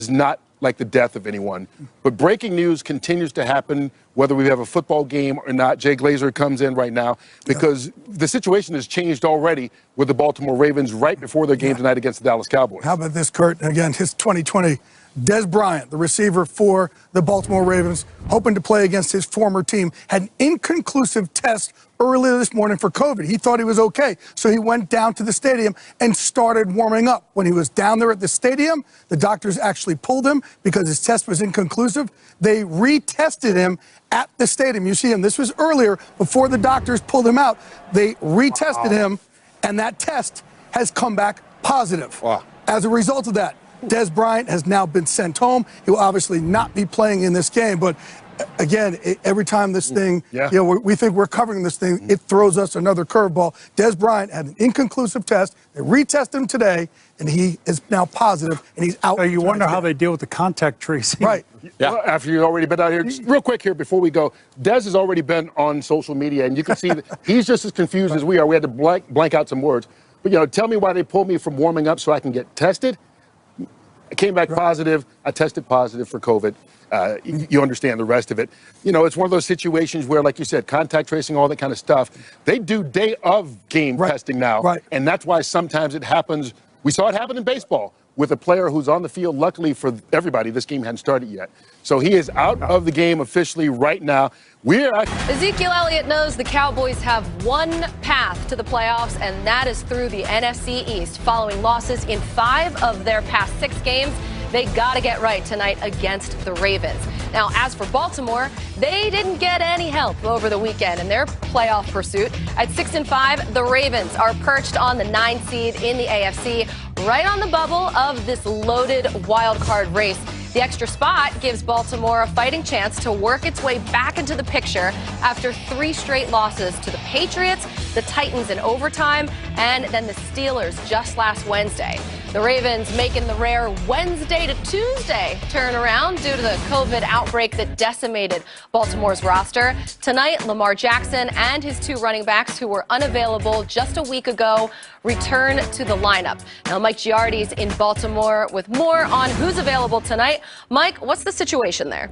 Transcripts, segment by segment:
is not like the death of anyone. But breaking news continues to happen, whether we have a football game or not. Jay Glazer comes in right now because the situation has changed already with the Baltimore Ravens right before their game tonight against the Dallas Cowboys. How about this, Kurt? Again, his 2020. Dez Bryant, the receiver for the Baltimore Ravens, hoping to play against his former team, had an inconclusive test earlier this morning for COVID. He thought he was okay, so he went down to the stadium and started warming up. When he was down there at the stadium, the doctors actually pulled him because his test was inconclusive. They retested him at the stadium. You see him. This was earlier, before the doctors pulled him out. They retested him, and that test has come back positive. As a result of that, Dez Bryant has now been sent home. He will obviously not be playing in this game, but again, every time this thing, we think we're covering this thing, it throws us another curveball. Dez Bryant had an inconclusive test. They retested him today, and he is now positive, and he's out. So you wonder how they deal with the contact tracing. Right. Yeah. Well, after you've already been out here, just real quick here before we go, Dez has already been on social media, and you can see that he's just as confused as we are. We had to blank out some words. But, tell me why they pulled me from warming up so I can get tested. I came back positive. I tested positive for COVID. You understand the rest of it. It's one of those situations where, like you said, contact tracing, all that kind of stuff, they do day of game testing now. And that's why sometimes it happens. We saw it happen in baseball with a player who's on the field. Luckily for everybody, this game hadn't started yet. So he is out of the game officially right now. Ezekiel Elliott knows the Cowboys have one path to the playoffs, and that is through the NFC East. Following losses in 5 of their past 6 games, they got to get right tonight against the Ravens. Now, as for Baltimore, they didn't get any help over the weekend in their playoff pursuit. At 6-5, the Ravens are perched on the 9 seed in the AFC, right on the bubble of this loaded wild card race. The extra spot gives Baltimore a fighting chance to work its way back into the picture after 3 straight losses to the Patriots, the Titans in overtime, and then the Steelers just last Wednesday. The Ravens making the rare Wednesday to Tuesday turnaround due to the COVID outbreak that decimated Baltimore's roster. Tonight, Lamar Jackson and his 2 running backs, who were unavailable just a week ago, return to the lineup. Now, Mike Giardi's in Baltimore with more on who's available tonight. Mike, what's the situation there?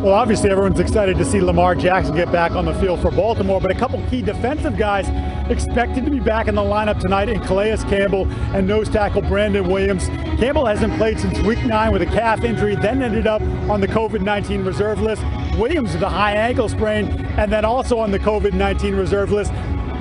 Well, obviously, everyone's excited to see Lamar Jackson get back on the field for Baltimore, but a couple key defensive guys expected to be back in the lineup tonight in Calais Campbell and nose tackle Brandon Williams. Campbell hasn't played since week 9 with a calf injury, then ended up on the COVID-19 reserve list. Williams with a high ankle sprain, and then also on the COVID-19 reserve list.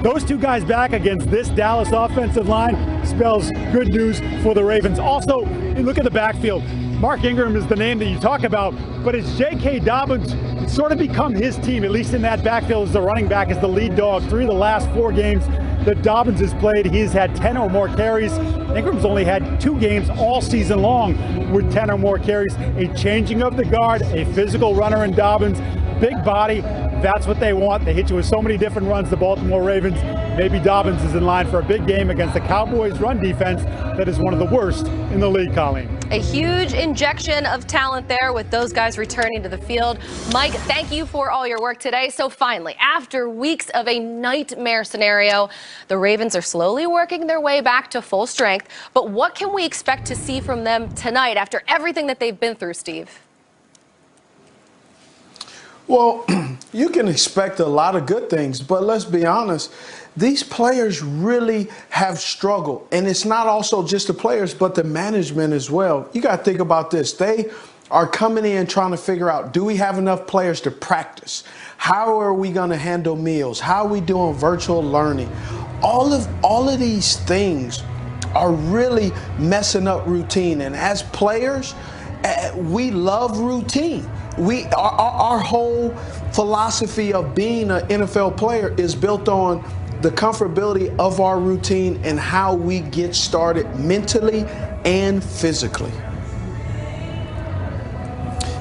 Those 2 guys back against this Dallas offensive line spells good news for the Ravens. Also, you look at the backfield. Mark Ingram is the name that you talk about, but it's J.K. Dobbins sort of become his team, at least in that backfield as the running back, as the lead dog. 3 of the last 4 games that Dobbins has played, he's had 10 or more carries. Ingram's only had 2 games all season long with 10 or more carries. A changing of the guard, a physical runner in Dobbins, big body. That's what they want. They hit you with so many different runs, the Baltimore Ravens. Maybe Dobbins is in line for a big game against the Cowboys' run defense that is one of the worst in the league, Colleen. A huge injection of talent there with those guys returning to the field. Mike, thank you for all your work today. So finally, after weeks of a nightmare scenario, the Ravens are slowly working their way back to full strength. But what can we expect to see from them tonight after everything that they've been through, Steve? Well, you can expect a lot of good things, but let's be honest, these players really have struggled. And it's not also just the players, but the management as well. You got to think about this. They are coming in trying to figure out, do we have enough players to practice? How are we going to handle meals? How are we doing virtual learning? All of these things are really messing up routine. And as players, we love routine. Our whole philosophy of being an NFL player is built on the comfortability of our routine and how we get started mentally and physically.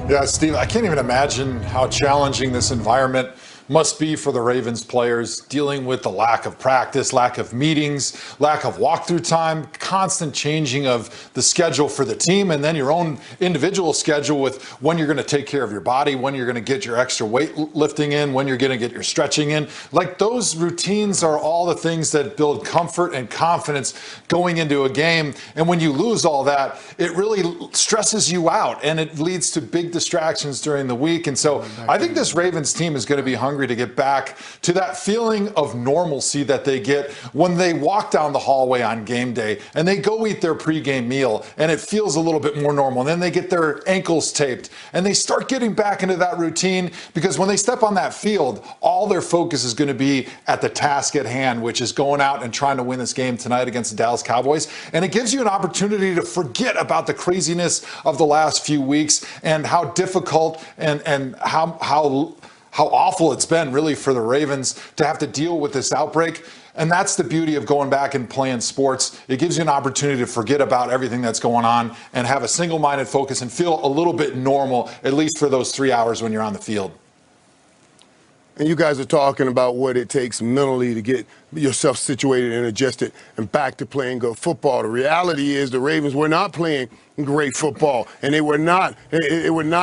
Yeah, Steve, I can't even imagine how challenging this environment must be for the Ravens players, dealing with the lack of practice, lack of meetings, lack of walkthrough time, constant changing of the schedule for the team, and then your own individual schedule with when you're going to take care of your body, when you're going to get your extra weight lifting in, when you're going to get your stretching in. Like, those routines are all the things that build comfort and confidence going into a game. And when you lose all that, it really stresses you out, and it leads to big distractions during the week. And so I think this Ravens team is going to be hungry to get back to that feeling of normalcy that they get when they walk down the hallway on game day and they go eat their pregame meal and it feels a little bit more normal. And then they get their ankles taped and they start getting back into that routine, because when they step on that field, all their focus is going to be at the task at hand, which is going out and trying to win this game tonight against the Dallas Cowboys. And it gives you an opportunity to forget about the craziness of the last few weeks and how difficult and how awful it's been really for the Ravens to have to deal with this outbreak. And that's the beauty of going back and playing sports. It gives you an opportunity to forget about everything that's going on and have a single-minded focus and feel a little bit normal, at least for those 3 hours when you're on the field. And you guys are talking about what it takes mentally to get yourself situated and adjusted and back to playing good football. The reality is the Ravens were not playing great football, and they were not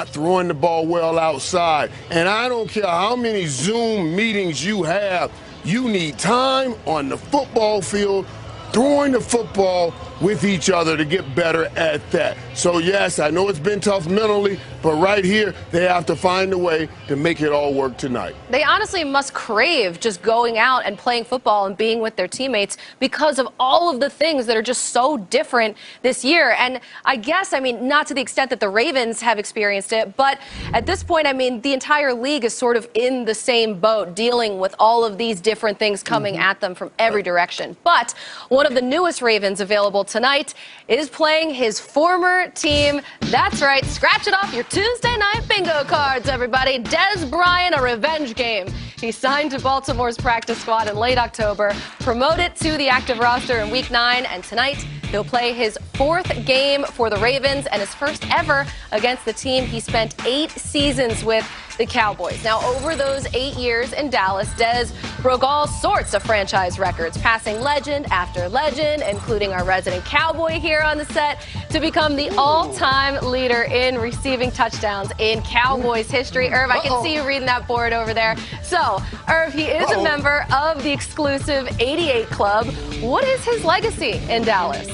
throwing the ball well outside. And I don't care how many Zoom meetings you have, you need time on the football field throwing the football with each other to get better at that. So yes, I know it's been tough mentally, but right here, they have to find a way to make it all work tonight. They honestly must crave just going out and playing football and being with their teammates because of all of the things that are just so different this year. And I guess, I mean, not to the extent that the Ravens have experienced it, but at this point, I mean, the entire league is sort of in the same boat, dealing with all of these different things coming at them from every direction. But one of the newest Ravens available tonight is playing his former team. That's right, scratch it off your Tuesday night bingo cards, everybody. Dez Bryant, a revenge game. He signed to Baltimore's practice squad in late October, promoted to the active roster in Week 9, and tonight he'll play his 4th game for the Ravens and his first ever against the team he spent 8 seasons with, the Cowboys. Now, over those 8 years in Dallas, Dez broke all sorts of franchise records, passing legend after legend, including our resident Cowboy here on the set, to become the all-time leader in receiving touchdowns in Cowboys history. Irv, I can see you reading that board over there. So, Irv, he is a member of the exclusive 88 Club. What is his legacy in Dallas?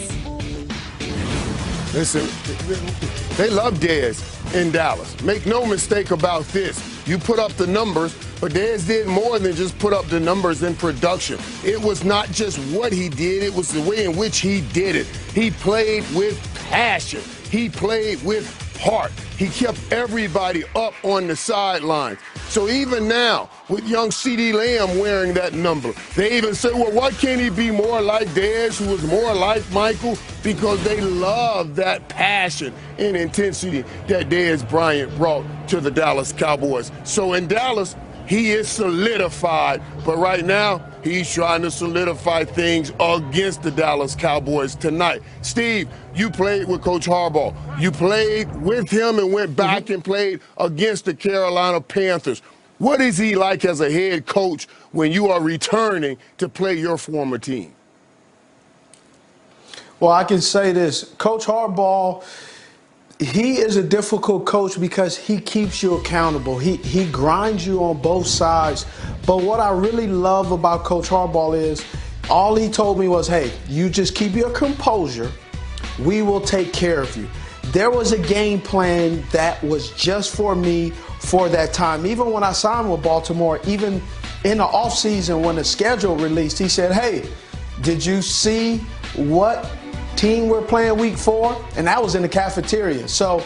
Listen, they love Dez in Dallas. Make no mistake about this. You put up the numbers, but Dez did more than just put up the numbers in production. It was not just what he did, it was the way in which he did it. He played with passion. He played with heart. He kept everybody up on the sidelines. So even now, with young C.D. Lamb wearing that number, they even say, well, why can't he be more like Dez, who was more like Michael? Because they love that passion and intensity that Dez Bryant brought to the Dallas Cowboys. So in Dallas, he is solidified, but right now, he's trying to solidify things against the Dallas Cowboys tonight. Steve, you played with Coach Harbaugh. You played with him and went back and played against the Carolina Panthers. What is he like as a head coach when you are returning to play your former team? Well, I can say this. Coach Harbaugh, he is a difficult coach because he keeps you accountable. He grinds you on both sides. But what I really love about Coach Harbaugh is all he told me was, hey, you just keep your composure. We will take care of you. There was a game plan that was just for me for that time. Even when I signed with Baltimore, even in the offseason when the schedule released, he said, hey, did you see what team we're playing week 4? And that was in the cafeteria. So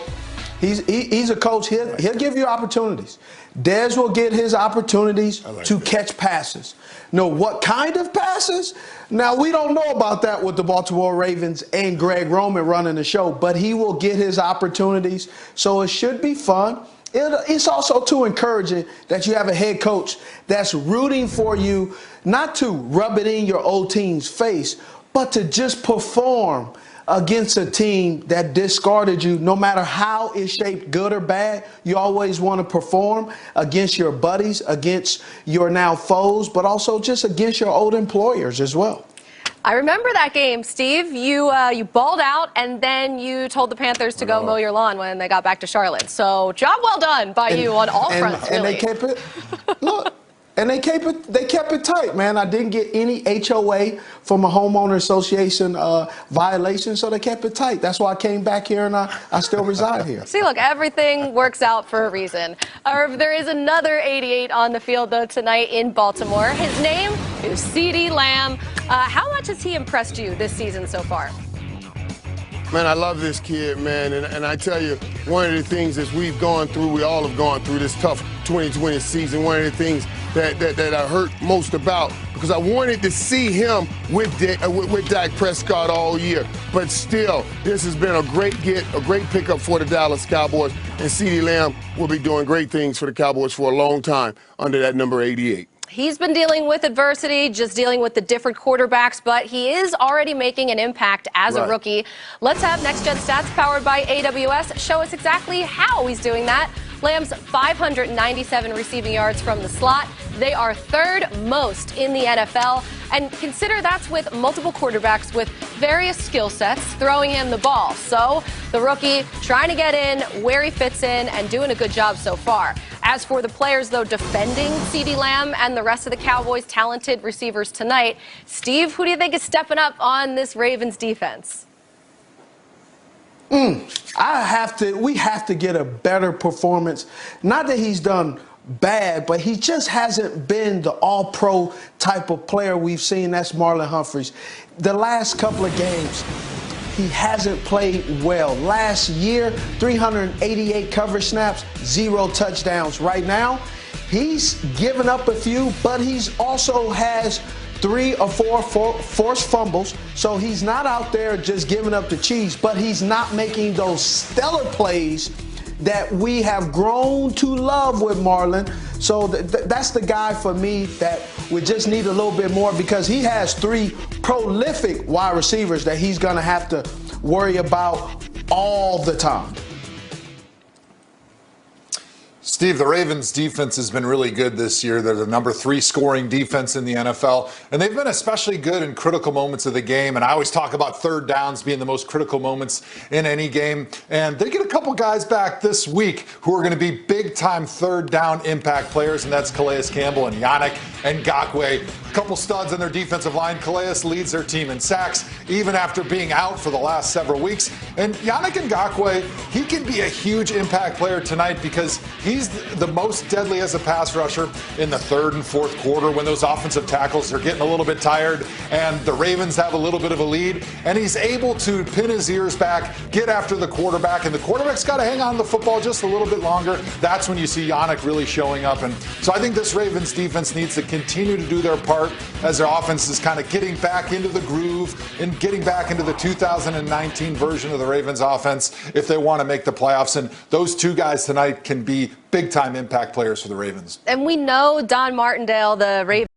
he's a coach. He'll give you opportunities. Dez will get his opportunities to catch passes. Know what kind of passes? Now, we don't know about that with the Baltimore Ravens and Greg Roman running the show, but he will get his opportunities. So it should be fun. It's also too encouraging that you have a head coach that's rooting for you, not to rub it in your old team's face, but to just perform against a team that discarded you, no matter how it's shaped, good or bad, you always want to perform against your buddies, against your now foes, but also just against your old employers as well. I remember that game, Steve. You balled out, and then you told the Panthers to go mow your lawn when they got back to Charlotte. So job well done by you on all fronts, really. And they kept it, look, and they kept it tight, man. I didn't get any HOA from a homeowner association violation, so they kept it tight. That's why I came back here, and I still reside here. See, look, everything works out for a reason. There is another 88 on the field, though, tonight in Baltimore. His name is c0vid Lamb. How much has he impressed you this season so far? Man, I love this kid, man, and I tell you, one of the things that we all have gone through this tough 2020 season, one of the things that I hurt most about, because I wanted to see him with Dak Prescott all year, but still, this has been a great pickup for the Dallas Cowboys, and c0vid Lamb will be doing great things for the Cowboys for a long time under that number 88. He's been dealing with adversity, just dealing with the different quarterbacks, but he is already making an impact as a rookie. Let's have Next Gen Stats powered by AWS show us exactly how he's doing that. Lamb's 597 receiving yards from the slot. They are third most in the NFL. And consider that's with multiple quarterbacks with various skill sets throwing him the ball. So the rookie trying to get in where he fits in and doing a good job so far. As for the players, though, defending c0vid Lamb and the rest of the Cowboys' talented receivers tonight, Steve, who do you think is stepping up on this Ravens defense? We have to get a better performance. Not that he's done bad, but he just hasn't been the all-pro type of player we've seen. That's Marlon Humphreys. The last couple of games, he hasn't played well. Last year, 388 coverage snaps, 0 touchdowns. Right now, he's given up a few, but he's also has 3 or 4 forced fumbles. So he's not out there just giving up the cheese, but he's not making those stellar plays that we have grown to love with Marlon. So that's the guy for me that we just need a little bit more, because he has 3 prolific wide receivers that he's going to have to worry about all the time. Steve, the Ravens defense has been really good this year. They're the number 3 scoring defense in the NFL, and they've been especially good in critical moments of the game. And I always talk about third downs being the most critical moments in any game. And they get a couple guys back this week who are going to be big-time third down impact players, and that's Calais Campbell and Yannick Ngakoue. A couple studs on their defensive line. Calais leads their team in sacks, even after being out for the last several weeks. And Yannick Ngakoue, he can be a huge impact player tonight, because he's the most deadly as a pass rusher in the 3rd and 4th quarter when those offensive tackles are getting a little bit tired and the Ravens have a little bit of a lead, and he's able to pin his ears back, get after the quarterback, and the quarterback's got to hang on to the football just a little bit longer. That's when you see Yannick really showing up. And so I think this Ravens defense needs to continue to do their part as their offense is kind of getting back into the groove and getting back into the 2019 version of the Ravens offense if they want to make the playoffs. And those 2 guys tonight can be big-time impact players for the Ravens. And we know Don Martindale, the Ravens